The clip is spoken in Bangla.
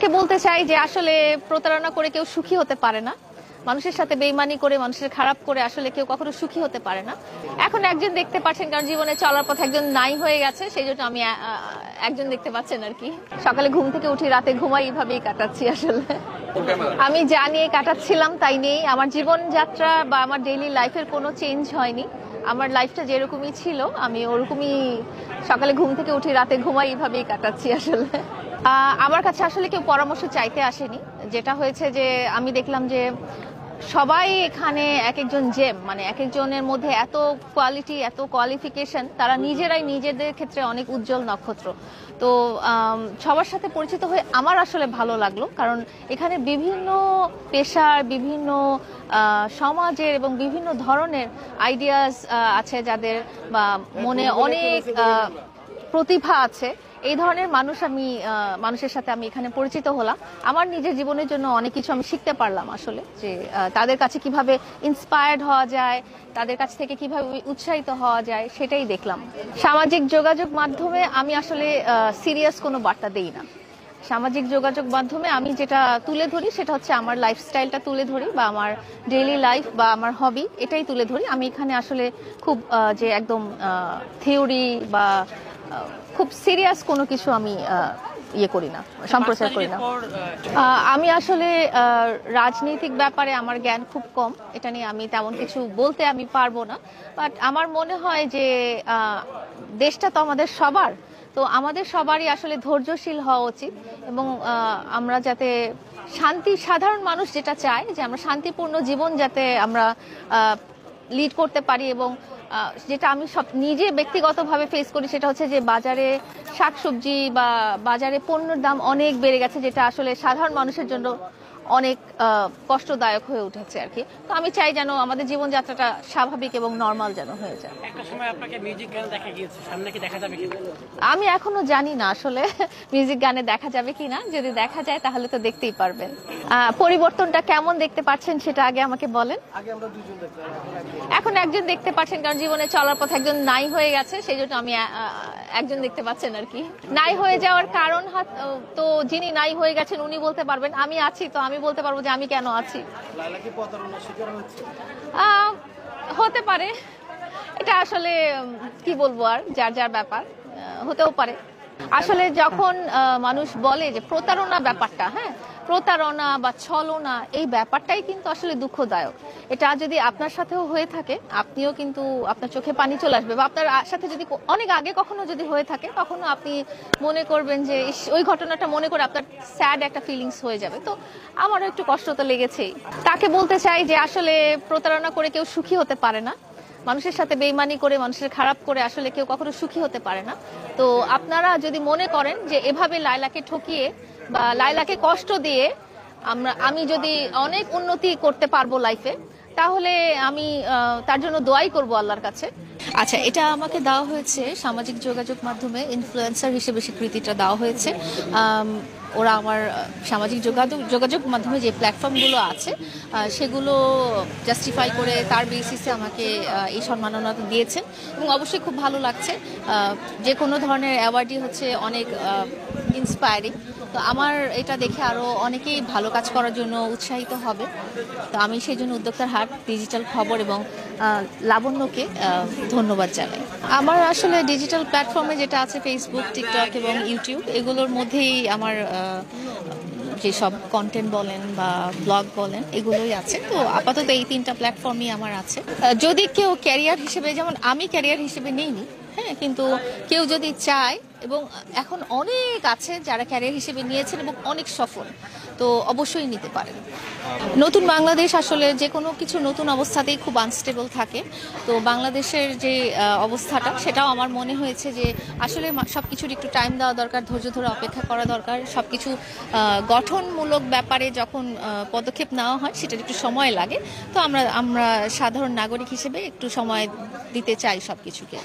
তাকে বলতে চাই যে আসলে প্রতারণা করে কেউ সুখী হতে পারে না। মানুষের সাথে বেইমানি করে, মানুষের খারাপ করে আসলে কেউ কখনো সুখী হতে পারে না। এখন একজন দেখতে পাচ্ছেন, কারণ জীবনে চলার পথে একজন নাই হয়ে গেছে, সেই জন্য আমি একজন দেখতে পাচ্ছেন আর কি। সকালে ঘুম থেকে উঠি, রাতে ঘুমাই, এইভাবেই কাটাচ্ছি আসলে। আমি যা নিয়ে কাটাচ্ছিলাম তাই নিয়েই আমার জীবনযাত্রা বা আমার ডেইলি লাইফের কোনো চেঞ্জ হয়নি। আমার লাইফটা যেরকমই ছিল আমি ওরকমই সকালে ঘুম থেকে উঠি, রাতে ঘুমাই, এইভাবেই কাটাচ্ছি আসলে। আমার কাছে আসলে কেউ পরামর্শ চাইতে আসেনি। যেটা হয়েছে যে আমি দেখলাম যে সবাই এখানে এক একজন জেম, মানে এক একজনের মধ্যে এত কোয়ালিটি, এত কোয়ালিফিকেশন, তারা নিজেরাই নিজেদের ক্ষেত্রে অনেক উজ্জ্বল নক্ষত্র। তো সবার সাথে পরিচিত হয়ে আমার আসলে ভালো লাগলো, কারণ এখানে বিভিন্ন পেশার, বিভিন্ন সমাজের এবং বিভিন্ন ধরনের আইডিয়াস আছে, যাদের বা মনে অনেক প্রতিভা আছে। এই ধরনের মানুষের সাথে আমি এখানে পরিচিত হলাম। আমার নিজের জীবনের জন্য অনেক কিছু আমি শিখতে পারলাম আসলে, যে তাদের কাছে কিভাবে ইন্সপায়ার্ড হওয়া যায়, তাদের কাছ থেকে কিভাবে উৎসাহিত হওয়া যায়, সেটাই দেখলাম। সামাজিক যোগাযোগ মাধ্যমে আমি আসলে সিরিয়াস কোনো বার্তা দেই না। সামাজিক যোগাযোগ মাধ্যমে আমি যেটা তুলে ধরি সেটা হচ্ছে আমার লাইফস্টাইলটা তুলে ধরি, বা আমার ডেইলি লাইফ বা আমার হবি, এটাই তুলে ধরি। আমি এখানে আসলে খুব যে একদম থিওরি বা খুব সিরিয়াস কোনো কিছু আমি করি না, সম্প্রচার করি না। আমি আসলে রাজনৈতিক ব্যাপারে আমার জ্ঞান খুব কম, এটা নিয়ে আমি তেমন কিছু বলতে আমি পারবো না। বাট আমার মনে হয় যে দেশটা তো আমাদের সবার, তো আমাদের সবারই আসলে ধৈর্যশীল হওয়া উচিত, এবং আমরা যাতে সাধারণ মানুষ যেটা চায় যে আমরা শান্তিপূর্ণ জীবন যাতে আমরা লিড করতে পারি। এবং যেটা আমি নিজে ব্যক্তিগতভাবে ফেস করি সেটা হচ্ছে যে বাজারে শাকসবজি বা বাজারে পণ্যের দাম অনেক বেড়ে গেছে, যেটা আসলে সাধারণ মানুষের জন্য অনেক কষ্টদায়ক হয়ে উঠেছে আর কি। তো আমি চাই যেন আমাদের জীবনযাত্রাটা স্বাভাবিক এবং নর্মাল যেন হয়ে যায়। একটা সময় আপনাকে মিউজিক গান দেখা গিয়েছে, সামনে কি দেখা যাবে কিনা? আমি এখনো জানি না আসলে মিউজিক গানে দেখা যাবে কিনা। যদি দেখা যায় তাহলে তো দেখতেই পারবেন। পরিবর্তনটা কেমন দেখতে পাচ্ছেন সেটা আগে আমাকে বলেন। এখন একজন দেখতে পাচ্ছেন, কারণ জীবনে চলার পথে একজন নাই হয়ে গেছে, সেই জন্য আমি একজন দেখতে পাচ্ছেন আর কি। নাই হয়ে যাওয়ার কারণ তো যিনি নাই হয়ে গেছেন উনি বলতে পারবেন। আমি আছি, তো আমি বলতে পারবো যে আমি কেন আছি। হতে পারে, এটা আসলে কি বলবো, আর যার যার ব্যাপার, হতেও পারে। আসলে যখন মানুষ বলে যে প্রতারণা ব্যাপারটা, হ্যাঁ, প্রতারণা বা ছলনা, এই ব্যাপারটাই কিন্তু আসলে দুঃখদায়ক। এটা যদি আপনার সাথেও হয়ে থাকে, আপনিও কিন্তু আপনার চোখে পানি চলে আসবে, বা আপনার সাথে যদি অনেক আগে কখনো যদি হয়ে থাকে, তখনও আপনি মনে করবেন যে ওই ঘটনাটা মনে করে আপনার স্যাড একটা ফিলিংস হয়ে যাবে। তো আমারও একটু কষ্ট তো লেগেছেই। তাকে বলতে চাই যে আসলে প্রতারণা করে কেউ সুখী হতে পারে না। মানুষের সাথে বেইমানি করে, মানুষের খারাপ করে আসলে কেউ কখনো সুখী হতে পারে না। তো আপনারা যদি মনে করেন যে এভাবে লায়লাকে ঠকিয়ে বা লায়লাকে কষ্ট দিয়ে আমি যদি অনেক উন্নতি করতে পারবো লাইফে, তাহলে আমি তার জন্য দোয়াই করব আল্লাহর কাছে। আচ্ছা, এটা আমাকে দেওয়া হয়েছে সামাজিক যোগাযোগ মাধ্যমে ইনফ্লুয়েন্সার হিসেবে স্বীকৃতিটা দেওয়া হয়েছে। ওরা আমার সামাজিক যোগাযোগ মাধ্যমে যে প্ল্যাটফর্মগুলো আছে সেগুলো জাস্টিফাই করে তার বেসিসে আমাকে এই সম্মাননা দিয়েছেন, এবং অবশ্যই খুব ভালো লাগছে। যে কোনো ধরনের অ্যাওয়ার্ডই হচ্ছে অনেক ইন্সপায়ারিং। তো আমার এটা দেখে আরও অনেকেই ভালো কাজ করার জন্য উৎসাহিত হবে। তো আমি সেই জন্য উদ্যোক্তার হাট, ডিজিটাল খবর এবং লাবণ্যকে ধন্যবাদ জানাই। আমার আসলে ডিজিটাল প্ল্যাটফর্মে যেটা আছে ফেসবুক, টিকটক এবং ইউটিউব, এগুলোর মধ্যেই আমার যেসব কন্টেন্ট বলেন বা ব্লগ বলেন এগুলোই আছে। তো আপাতত এই 3টা প্ল্যাটফর্মই আমার আছে। যদি কেউ ক্যারিয়ার হিসেবে, যেমন আমি ক্যারিয়ার হিসেবে নেইনি, হ্যাঁ, কিন্তু কেউ যদি চায়, এবং এখন অনেক আছে যারা ক্যারিয়ার হিসেবে নিয়েছেন এবং অনেক সফল, তো অবশ্যই নিতে পারেন। নতুন বাংলাদেশ আসলে যে কোনো কিছু নতুন অবস্থাতেই খুব আনস্টেবল থাকে। তো বাংলাদেশের যে অবস্থাটা, সেটাও আমার মনে হয়েছে যে আসলে সবকিছুর একটু টাইম দেওয়া দরকার, ধৈর্য ধরে অপেক্ষা করা দরকার। সবকিছু গঠনমূলক ব্যাপারে যখন পদক্ষেপ নেওয়া হয় সেটার একটু সময় লাগে। তো আমরা সাধারণ নাগরিক হিসেবে একটু সময় দিতে চাই সবকিছুকে।